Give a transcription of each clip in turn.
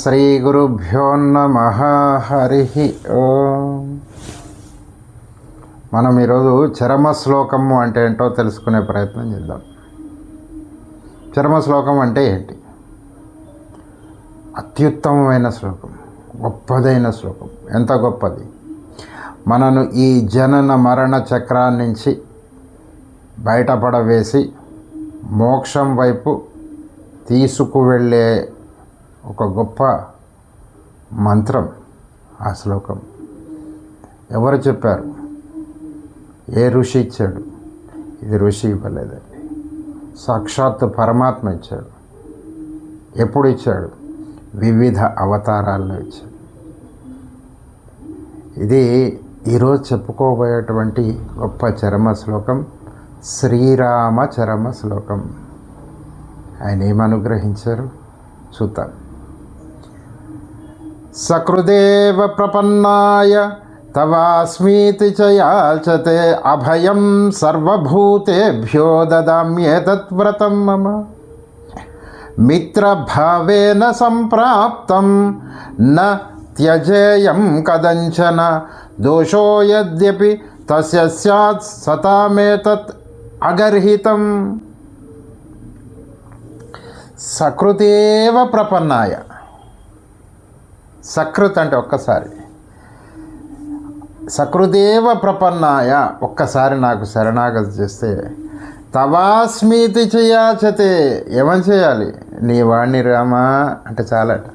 శ్రీ గురుభ్యో నమః. హరి ఓం. మనం ఈరోజు చరమ శ్లోకము అంటే ఏంటో తెలుసుకునే ప్రయత్నం చేద్దాం. చరమ శ్లోకం అంటే ఏంటి? అత్యుత్తమమైన శ్లోకం, గొప్పదైన శ్లోకం. ఎంత గొప్పది! మనను ఈ జనన మరణ చక్రాన్ని నుంచి బయటపడవేసి మోక్షం వైపు తీసుకువెళ్ళే ఒక గొప్ప మంత్రం ఆ శ్లోకం. ఎవరు చెప్పారు? ఏ ఋషి ఇచ్చాడు? ఇది ఋషి ఇవ్వలేదండి, సాక్షాత్ పరమాత్మ ఇచ్చాడు. ఎప్పుడు ఇచ్చాడు? వివిధ అవతారాల్లో ఇచ్చాడు. ఇది ఈరోజు చెప్పుకోబోయేటువంటి గొప్ప చరమ శ్లోకం, శ్రీరామ చరమ శ్లోకం. ఆయన ఏమనుగ్రహించారు చూద్దాం. సకృదేవ ప్రపన్నాయ తవాస్మీతి చ యాచతే అభయం సర్వభూతేభ్యో దదామ్యేతద్వ్రతం మమ మిత్రభావేన సంప్రాప్తం న త్యజేయం కదంచన దోషో యద్యపి తస్య స్యాత్ సతామేతత్ అగర్హితం. సకృతేవ ప్రపన్నాయ. సకృత్ అంటే ఒక్కసారి, సకృదేవ ప్రపన్నాయ, ఒక్కసారి నాకు శరణాగతి చేస్తే తవాస్మీతి చేయాచతే. ఏమని చేయాలి? నీ వాణ్ణి రామా అంటే చాలట.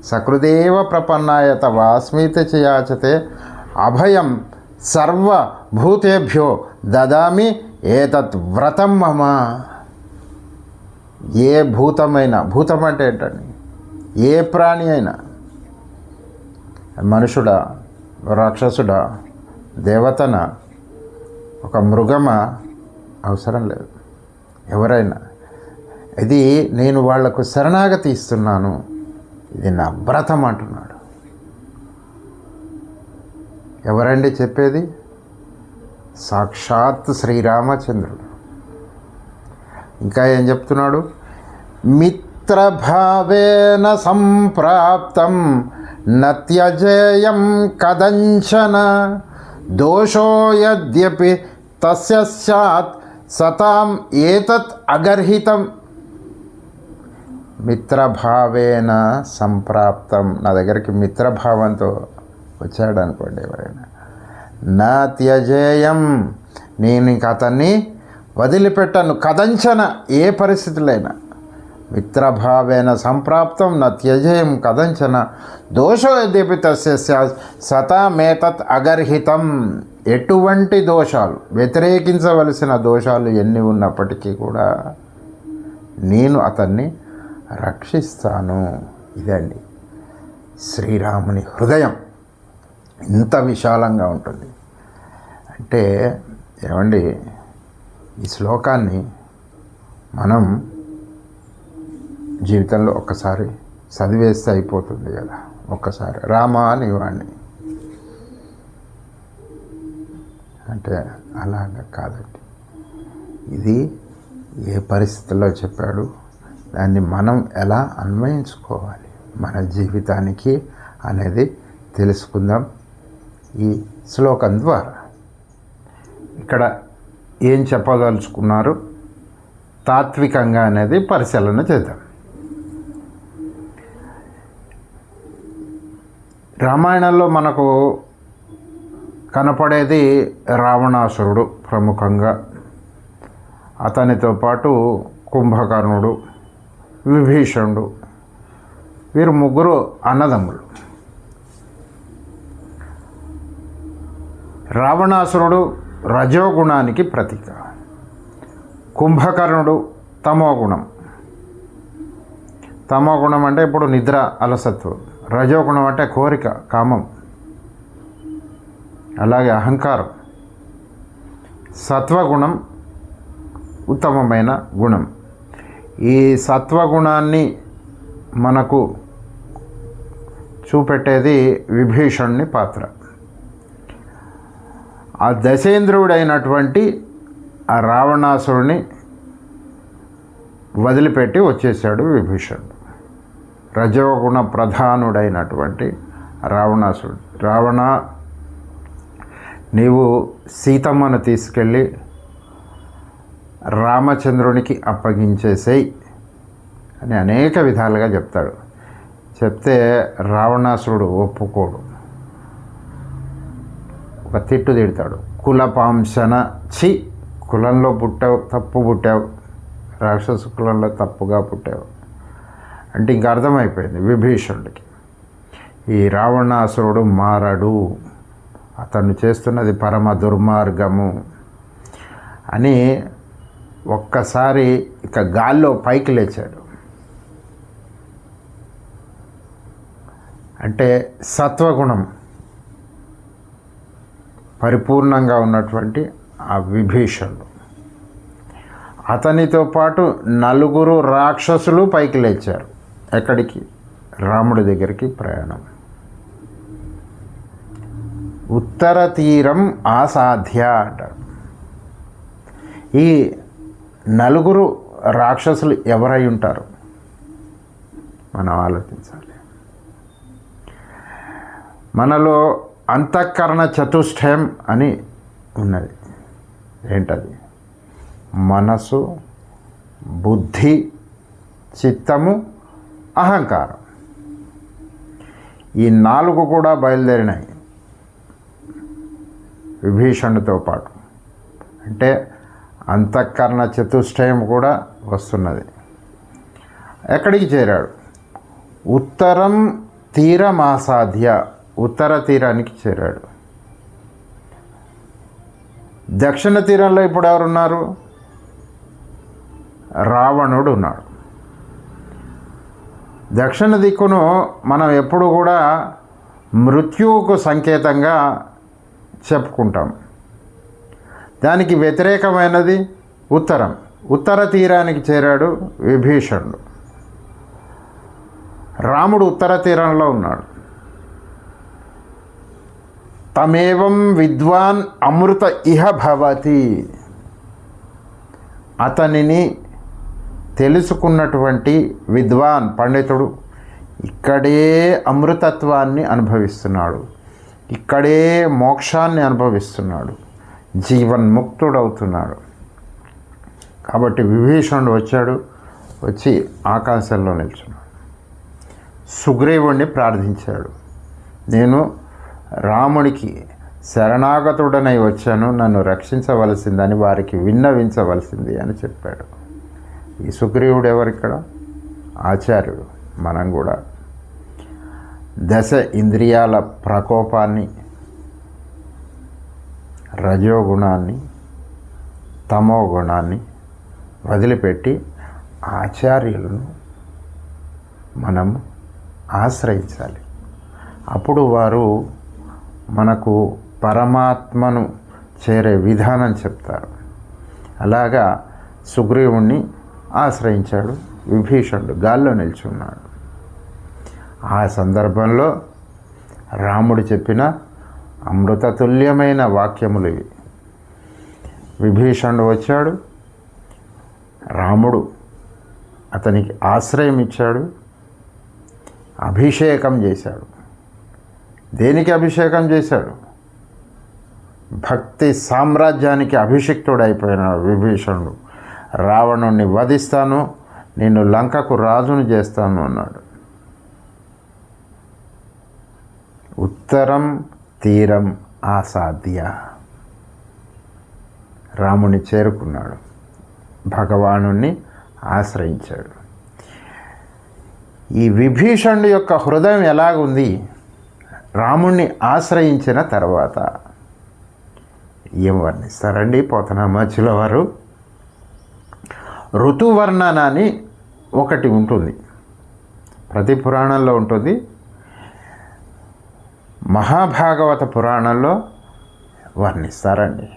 సకృదేవ ప్రపన్నాయ తవాస్మీతి చేయాచతే అభయం సర్వభూతేభ్యో దదామి ఏతత్ వ్రతం మమ. ఏ భూతమైనా, భూతం అంటే ఏంటండి? ఏ ప్రాణి అయినా, మనుషుడా, రాక్షసుడా, దేవతన, ఒక మృగమా, అవసరం లేదు. ఎవరైనా ఇది నేను వాళ్లకు శరణాగతి ఇస్తున్నాను, ఇది నా వ్రతం అంటున్నాడు. ఎవరండి చెప్పేది? సాక్షాత్ శ్రీరామచంద్రుడు. ఇంకా ఏం చెప్తున్నాడు? మిత్రభావేన సంప్రాప్తం నత్యజేయం కదంచన దోషో యద్యపి తస్య స్యాత్ సతాం ఏతత్ అగర్హితం. మిత్రభావేన సంప్రాప్తం. నా దగ్గరికి మిత్రభావంతో వచ్చాడు అనుకోండి ఎవరైనా, నా త్యజేయం, నేను ఇంక అతన్ని వదిలిపెట్టను. కదంచన, ఏ పరిస్థితులైనా. మిత్రభావేన సంప్రాప్తం న త్యజేయం కదంచన దోషో యద్యపి తస్య స్యాత్ సతామేతత్ అగర్హితం. ఎటువంటి దోషాలు, వ్యతిరేకించవలసిన దోషాలు ఎన్ని ఉన్నప్పటికీ కూడా నేను అతన్ని రక్షిస్తాను. ఇదండి శ్రీరాముని హృదయం. ఇంత విశాలంగా ఉంటుంది అంటే ఏమండి, ఈ శ్లోకాన్ని మనం జీవితంలో ఒక్కసారి చదివేస్తే అయిపోతుంది కదా. ఒక్కసారి రామా అని వాడిని అంటే అలాగా కాదండి. ఇది ఏ పరిస్థితుల్లో చెప్పాడు, దాన్ని మనం ఎలా అన్వయించుకోవాలి మన జీవితానికి అనేది తెలుసుకుందాం ఈ శ్లోకం ద్వారా. ఇక్కడ ఏం చెప్పదలుచుకున్నారు తాత్వికంగా అనేది పరిశీలన చేద్దాం. రామాయణంలో మనకు కనపడేది రావణాసురుడు ప్రముఖంగా, అతనితో పాటు కుంభకర్ణుడు, విభీషణుడు. వీరు ముగ్గురు అన్నదమ్ములు. రావణాసురుడు రజోగుణానికి ప్రతీక, కుంభకర్ణుడు తమోగుణం. తమోగుణం అంటే ఇప్పుడు నిద్ర, అలసత్వం. రజోగుణం అంటే కోరిక, కామం, అలాగే అహంకారం. సత్వగుణం ఉత్తమమైన గుణం. ఈ సత్వగుణాన్ని మనకు చూపెట్టేది విభీషణుని పాత్ర. ఆ దశేంద్రుడైనటువంటి ఆ రావణాసురుని వదిలిపెట్టి వచ్చేసాడు విభీషణుడు. రజోగుణ ప్రధానుడైనటువంటి రావణాసుడు. రావణ, నీవు సీతమ్మను తీసుకెళ్ళి రామచంద్రునికి అప్పగించేసేయి అని అనేక విధాలుగా చెప్తాడు. చెప్తే రావణాసురుడు ఒప్పుకోడు. ఒక తిట్టు తిడతాడు. కులపాంశన, చి, కులంలో పుట్టావు, తప్పు పుట్టావు, రాక్షస కులంలో తప్పుగా పుట్టావు అంటే ఇంక అర్థమైపోయింది విభీషణుడికి, ఈ రావణాసురుడు మారడు, అతను చేస్తున్నది పరమ దుర్మార్గము అని ఒక్కసారి ఇక గాల్లో పైకి లేచాడు. అంటే సత్వగుణం పరిపూర్ణంగా ఉన్నటువంటి ఆ విభీషణుడు, అతనితో పాటు 4 రాక్షసులు పైకి లేచారు. ఎక్కడికి? రాముడి దగ్గరికి ప్రయాణం. ఉత్తర తీరం అసాధ్య అంటారు. ఈ 4 రాక్షసులు ఎవరై ఉంటారు మనం ఆలోచించాలి. మనలో అంతఃకరణ చతుష్టయం అని ఉన్నది. ఏంటది? మనసు, బుద్ధి, చిత్తము, అహంకారం. ఈ 4 కూడా బయలుదేరినాయి విభీషణుడితో పాటు. అంటే అంతఃకరణ చతుష్టయం కూడా వస్తున్నది. ఎక్కడికి చేరాడు? ఉత్తరం తీరమాసాధ్య, ఉత్తర తీరానికి చేరాడు. దక్షిణ తీరంలో ఇప్పుడు ఎవరున్నారు? రావణుడు ఉన్నాడు. దక్షిణ దిక్కును మనం ఎప్పుడు కూడా మృత్యువుకు సంకేతంగా చెప్పుకుంటాం. దానికి వ్యతిరేకమైనది ఉత్తరం. ఉత్తర తీరానికి చేరాడు విభీషణుడు. రాముడు ఉత్తర తీరంలో ఉన్నాడు. తమేవం విద్వాన్ అమృత ఇహ భవతి, అతనిని తెలుసుకున్నటువంటి విద్వాన్ పండితుడు ఇక్కడే అమృతత్వాన్ని అనుభవిస్తున్నాడు, ఇక్కడే మోక్షాన్ని అనుభవిస్తున్నాడు, జీవన్ముక్తుడవుతున్నాడు. కాబట్టి విభీషణుడు వచ్చాడు. వచ్చి ఆకాశంలో నిల్చున్నాడు. సుగ్రీవుణ్ణి ప్రార్థించాడు. నేను రాముడికి శరణాగతుడనై వచ్చాను, నన్ను రక్షించవలసిందని వారికి విన్నవించవలసింది అని చెప్పాడు. ఈ సుగ్రీవుడు ఎవరిక్కడ? ఆచార్యుడు. మనం కూడా దశ ఇంద్రియాల ప్రకోపాన్ని, రజోగుణాన్ని, తమో గుణాన్ని వదిలిపెట్టి ఆచార్యులను మనం ఆశ్రయించాలి. అప్పుడు వారు మనకు పరమాత్మను చేరే విధానం చెప్తారు. అలాగా సుగ్రీవుణ్ణి ఆశ్రయించాడు విభీషణుడు. గాల్లో నిల్చున్నాడు. ఆ సందర్భంలో రాముడు చెప్పిన అమృతతుల్యమైన వాక్యములు ఇవి. విభీషణుడు వచ్చాడు, రాముడు అతనికి ఆశ్రయం ఇచ్చాడు, అభిషేకం చేశాడు. దేనికి అభిషేకం చేశాడు? భక్తి సామ్రాజ్యానికి అభిషిక్తుడైపోయిన విభీషణుడు రావణుణ్ణి వధిస్తాను, నిన్ను లంకకు రాజును చేస్తాను అన్నాడు. ఉత్తరం తీరం అసాధ్య. రాముని చేరుకున్నాడు, భగవానుణ్ణి ఆశ్రయించాడు. ఈ విభీషణుడి యొక్క హృదయం ఎలాగుంది? రాముణ్ణి ఆశ్రయించిన తర్వాత ఏం వర్ణిస్తారండి పోతనామాచుల వారు? ఋతువర్ణన అని ఒకటి ఉంటుంది, ప్రతి పురాణంలో ఉంటుంది. మహాభాగవత పురాణంలో వర్ణిస్తారండి.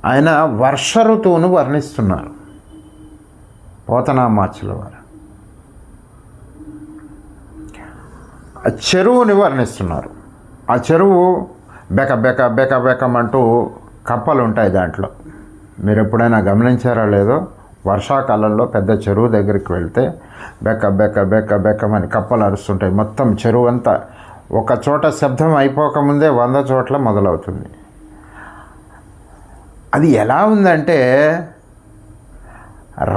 ఆయన వర్ష ఋతువును వర్ణిస్తున్నారు పోతనామాచుల వారు. ఆ చెరువుని వర్ణిస్తున్నారు. ఆ చెరువు బెక బెక బెక బెకమంటూ కప్పలు ఉంటాయి దాంట్లో. మీరు ఎప్పుడైనా గమనించారో లేదో, వర్షాకాలంలో పెద్ద చెరువు దగ్గరికి వెళ్తే బెక్క బెక్క బెక్క బెక్కమని కప్పలు అరుస్తుంటాయి. మొత్తం చెరువు అంతా ఒక చోట శబ్దం అయిపోకముందే 100 చోట్ల మొదలవుతుంది. అది ఎలా ఉందంటే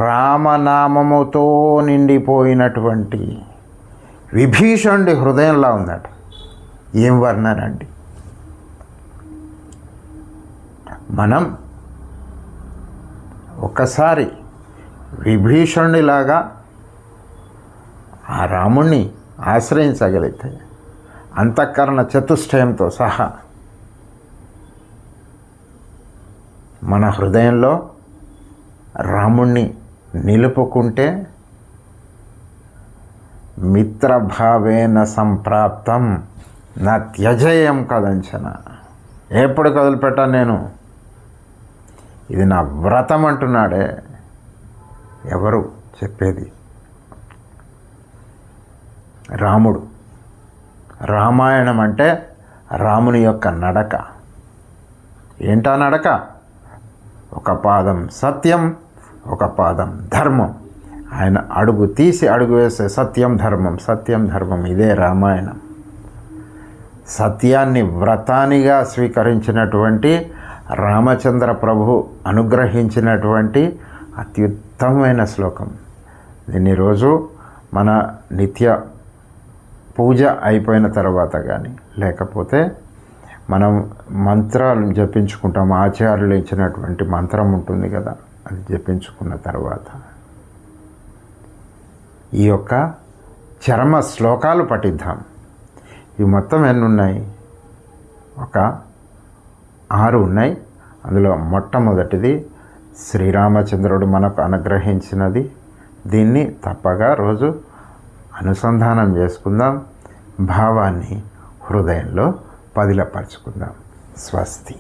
రామనామముతో నిండిపోయినటువంటి విభీషణుడి హృదయంలా ఉందట. ఏం వర్ణనండి. మనం ఒక్కసారి విభీషణుడిలాగా ఆ రాముణ్ణి ఆశ్రయించగలిగితే అంతఃకరణ చతుష్టయంతో సహా మన హృదయంలో రాముణ్ణి నిలుపుకుంటే మిత్రభావేన సంప్రాప్తం నా త్యజేయం కదంచన. ఎప్పుడు కదిలిపెట్టాను నేను, ఇది నా వ్రతం అంటున్నాడే. ఎవరు చెప్పేది? రాముడు. రామాయణం అంటే రాముని యొక్క నడక. ఏంటా నడక? ఒక పాదం సత్యం, ఒక పాదం ధర్మం. ఆయన అడుగు తీసి అడుగు వేసే సత్యం ధర్మం, సత్యం ధర్మం. ఇదే రామాయణం. సత్యాన్ని వ్రతానిగా స్వీకరించినటువంటి రామచంద్ర ప్రభు అనుగ్రహించినటువంటి అత్యుత్తమమైన శ్లోకం. దీన్ని రోజు మన నిత్య పూజ అయిపోయిన తర్వాత కానీ లేకపోతే మనం మంత్రాలు జపించుకుంటాం. ఆచార్యులు ఇచ్చినటువంటి మంత్రం ఉంటుంది కదా, అది జపించుకున్న తర్వాత ఈ యొక్క చరమ శ్లోకాలు పఠిద్దాం. ఇవి మొత్తం ఎన్ని ఉన్నాయి? ఒక 6 ఉన్నాయి. అందులో మొట్టమొదటిది శ్రీరామచంద్రుడు మనకు అనుగ్రహించినది. దీన్ని తప్పగా రోజు అనుసంధానం చేసుకుందాం. భావాన్ని హృదయంలో పదిలపరుచుకుందాం. స్వస్తి.